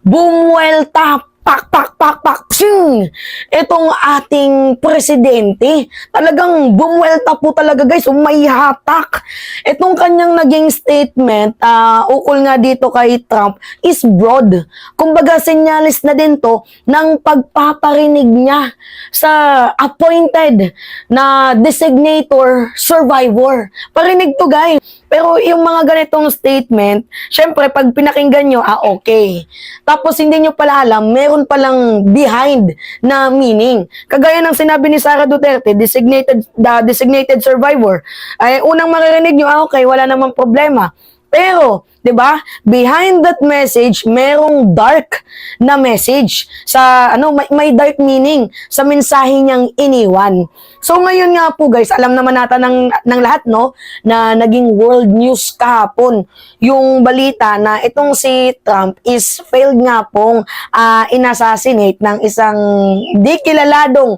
bumuelta, pak, pak, pak, pak, psing! Itong ating presidente, talagang bumuelta po talaga guys, may hatak. Itong kanyang naging statement, ukol nga dito kay Trump, is broad. Kumbaga, senyalis na din to ng pagpaparinig niya sa appointed na designator survivor. Parinig to guys. Pero yung mga ganitong statement, syempre pag pinakinggan nyo, okay. Tapos hindi nyo pala alam, meron palang behind na meaning. Kagaya ng sinabi ni Sara Duterte, designated survivor, ay unang maririnig nyo, okay, wala namang problema. Pero, 'di ba? Behind that message, merong dark na message sa may dark meaning sa mensahe niyang iniwan. So ngayon nga po guys, alam naman natin ng lahat no na naging world news kahapon yung balita na itong si Trump is failed nga pong inassassinate ng isang di kilaladong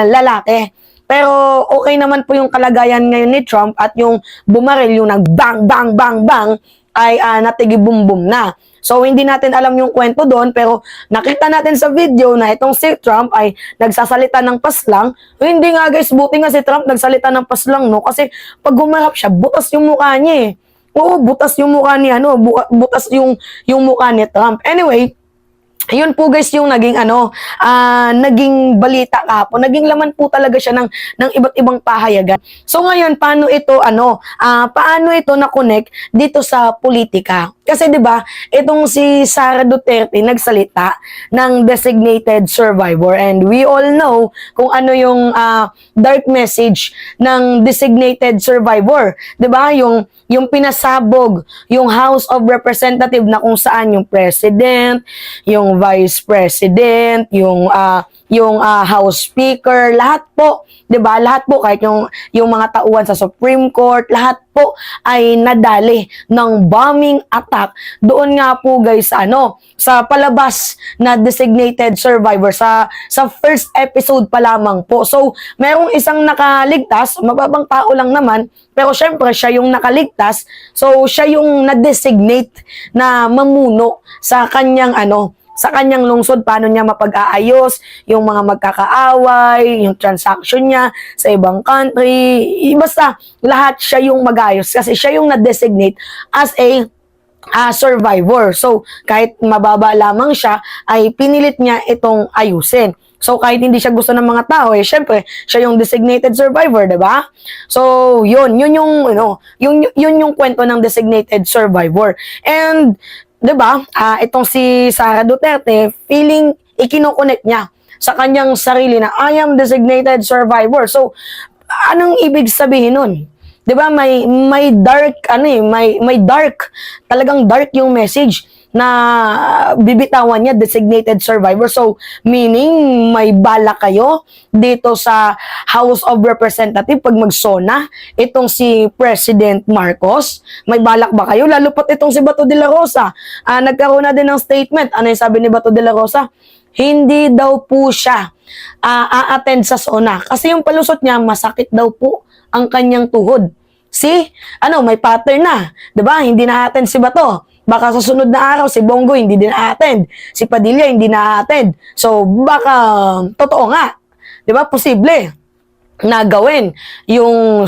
lalaki. Pero okay naman po yung kalagayan ngayon ni Trump at yung bumaril, yung nag-bang, bang, bang, bang, ay natigi-bum-bum na. So, hindi natin alam yung kwento doon, pero nakita natin sa video na itong si Trump ay nagsasalita ng paslang. Hindi nga guys, buti nga si Trump nagsalita ng paslang, no? Kasi pag humarap siya, butas yung mukha niya eh. Oo, butas yung mukha niya, butas yung mukha ni Trump. Anyway, yun po guys yung naging naging balita kahapon. Naging laman po talaga siya ng iba't ibang pahayagan. So ngayon paano ito na-connect dito sa politika? Kasi 'di ba, itong si Sara Duterte nagsalita ng designated survivor and we all know kung ano yung dark message ng designated survivor. 'Di ba? Yung pinasabog yung House of Representatives na kung saan yung president, yung vice president, yung House Speaker, lahat po, 'di ba? Lahat po kahit yung mga tauhan sa Supreme Court, lahat po ay nadali ng bombing attack doon nga po guys sa palabas na designated survivor sa first episode pa lamang po. So, merong isang nakaligtas, mababang tao lang naman, pero syempre siya yung nakaligtas. So, siya yung na-designate na mamuno sa kanyang lungsod, paano niya mapag-aayos, yung mga magkakaaway, yung transaction niya sa ibang country, basta lahat siya yung mag-aayos kasi siya yung na-designate as a survivor. So, kahit mababa lamang siya, ay pinilit niya itong ayusin. So, kahit hindi siya gusto ng mga tao, syempre, siya yung designated survivor, diba? So, yun yung kwento ng designated survivor. And, 'di ba? Itong si Sara Duterte, feeling ikino-connect niya sa kanyang sarili na I am designated survivor. So, anong ibig sabihin nun? 'Di ba? May dark may dark, talagang dark yung message na bibitawan niya, designated survivor. So, meaning may bala kayo dito sa House of Representatives pag magsona itong si President Marcos. May balak ba kayo? Lalo pat itong si Bato de la Rosa. Nagkaroon na din ng statement. Ano yung sabi ni Bato de la Rosa? Hindi daw po siya a-attend sa SONA. Kasi yung palusot niya, masakit daw po ang kanyang tuhod. See? May pattern na. 'Di ba? Hindi na-attend si Bato. Baka sa sunod na araw, si Bongo hindi din na-attend. Si Padilla hindi na-attend. So, baka totoo nga. 'Di ba? Posible na gawin yung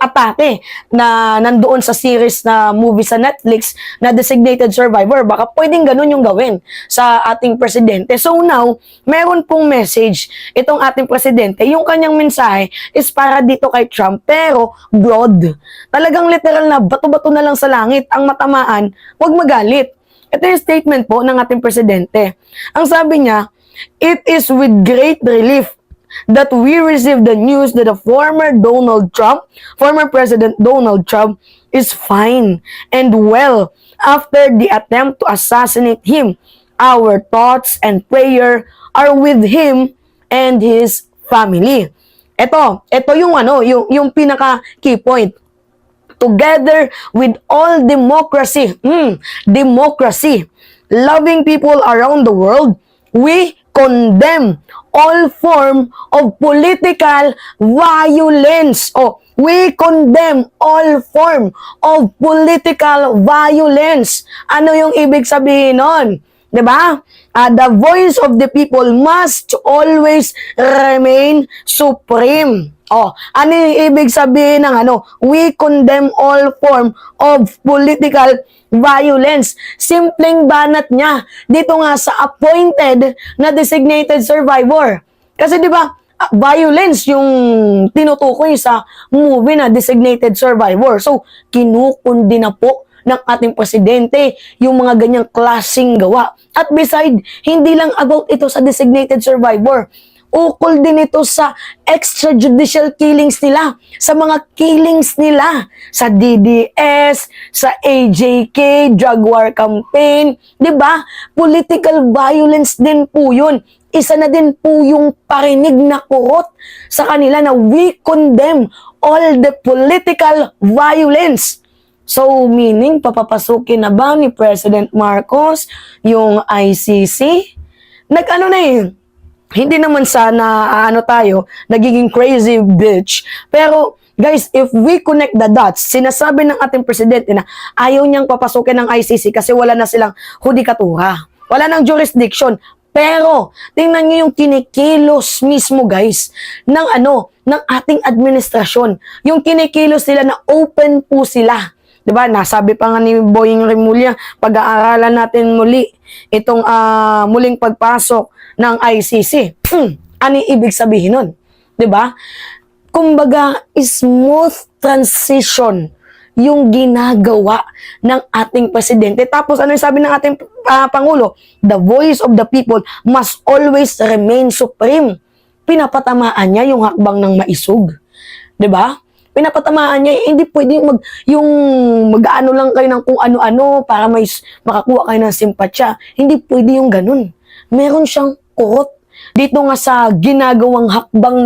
atake na nandoon sa series na movie sa Netflix na Designated Survivor. Baka pwedeng ganun yung gawin sa ating presidente. So now, meron pong message itong ating presidente. Yung kanyang mensahe is para dito kay Trump, pero broad. Talagang literal na bato-bato na lang sa langit. Ang matamaan, huwag magalit. Ito yung statement po ng ating presidente. Ang sabi niya, it is with great relief that we received the news that the former President Donald Trump is fine and well after the attempt to assassinate him. Our thoughts and prayer are with him and his family. Ito yung pinaka key point. Together with all democracy, loving people around the world, we condemn all form of political violence. We condemn all form of political violence. Ano yung ibig sabihin nun? 'Di ba? The voice of the people must always remain supreme. Ano yung ibig sabihin ng ano? We condemn all form of political violence. Simpleng banat niya dito nga sa appointed na designated survivor. Kasi 'di ba, violence yung tinutukoy sa movie na Designated Survivor. So, kinukundi na po ng ating presidente yung mga ganyang klaseng gawa. At beside, hindi lang about ito sa Designated Survivor. Ukol din ito sa extrajudicial killings nila, sa mga killings nila, sa DDS, sa AJK, drug war campaign, 'di ba? Political violence din po 'yun. Isa na din po yung parinig na kurot sa kanila na we condemn all the political violence. So, meaning, papapasukin na ba ni President Marcos yung ICC? Nag-ano na eh, hindi naman sana tayo, nagiging crazy bitch. Pero, guys, if we connect the dots, sinasabi ng ating presidente na ayaw niyang papasukin ng ICC kasi wala na silang hudikatura. Wala nang jurisdiction. Pero, tingnan niyo yung kinikilos mismo, guys, ng ating administrasyon. Yung kinikilos nila na open po sila. 'Di ba? Nasabi pa nga ni Boying Remulla, pag-aaralan natin muli itong muling pagpasok ng ICC. Ano yung ibig sabihin nun? 'Di ba? Kumbaga, smooth transition yung ginagawa ng ating presidente. Tapos ano yung sabi ng ating Pangulo? The voice of the people must always remain supreme. Pinapatamaan niya yung hakbang ng maisog. 'Di ba? Pinapatamaan niya, hindi pwedeng mag-ano lang kayo ng kung ano-ano para makakuha kayo ng simpatsya. Hindi pwede yung ganun. Meron siyang kurot dito nga sa ginagawang hakbang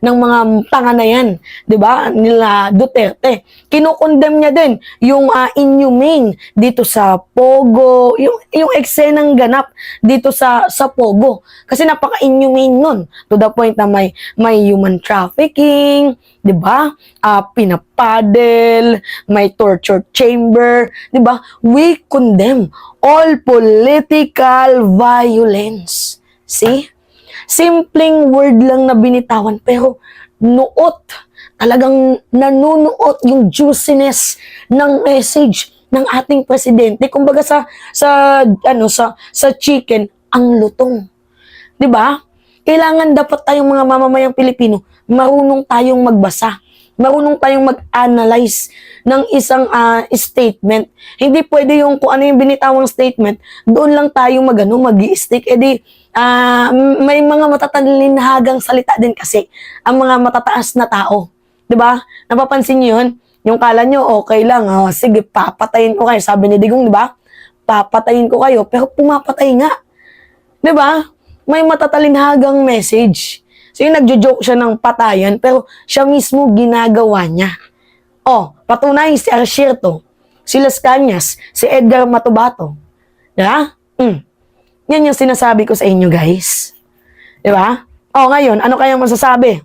ng mga tanga na yan, 'di ba? Nila Duterte. Kinokondem niya din yung inhumane dito sa Pogo, yung eksenang ganap dito sa Pogo. Kasi napaka-inhumane nun to the point na may human trafficking, 'di ba? Pinapadel, may torture chamber, 'di ba? We condemn all political violence. See? Simpleng word lang na binitawan pero nuot, talagang nanunuot yung juiciness ng message ng ating presidente. Kumbaga sa chicken ang lutong. 'Di ba? Kailangan dapat tayong mga mamamayang Pilipino marunong tayong magbasa. Marunong tayong mag-analyze ng isang statement. Hindi pwede yung kung ano yung binitawang statement, doon lang tayo mag-i-stick. May mga matatalinhagang salita din kasi ang mga matataas na tao. 'Di ba? Napapansin niyo 'yun? Yung kala nyo, okay lang. Sige, papatayin ko kayo. Sabi ni Digong, 'di ba? Papatayin ko kayo, pero pumapatay nga. 'Di ba? May matatalinhagang message. So, yung nagjo-joke siya ng patayan, pero siya mismo ginagawa niya. Patunay si Arcierto, si Las Cañas, si Edgar Matubato. Diba? Yan yung sinasabi ko sa inyo, guys. Diba? Ngayon, ano kayang masasabi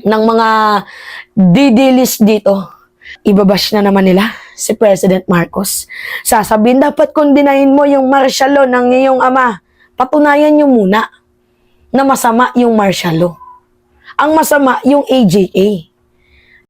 ng mga didilis dito? Ibabash na naman nila si President Marcos. Sasabihin, dapat kondinahin mo yung martial law ng iyong ama. Patunayan nyo muna na masama yung martial law. Ang masama yung AJA.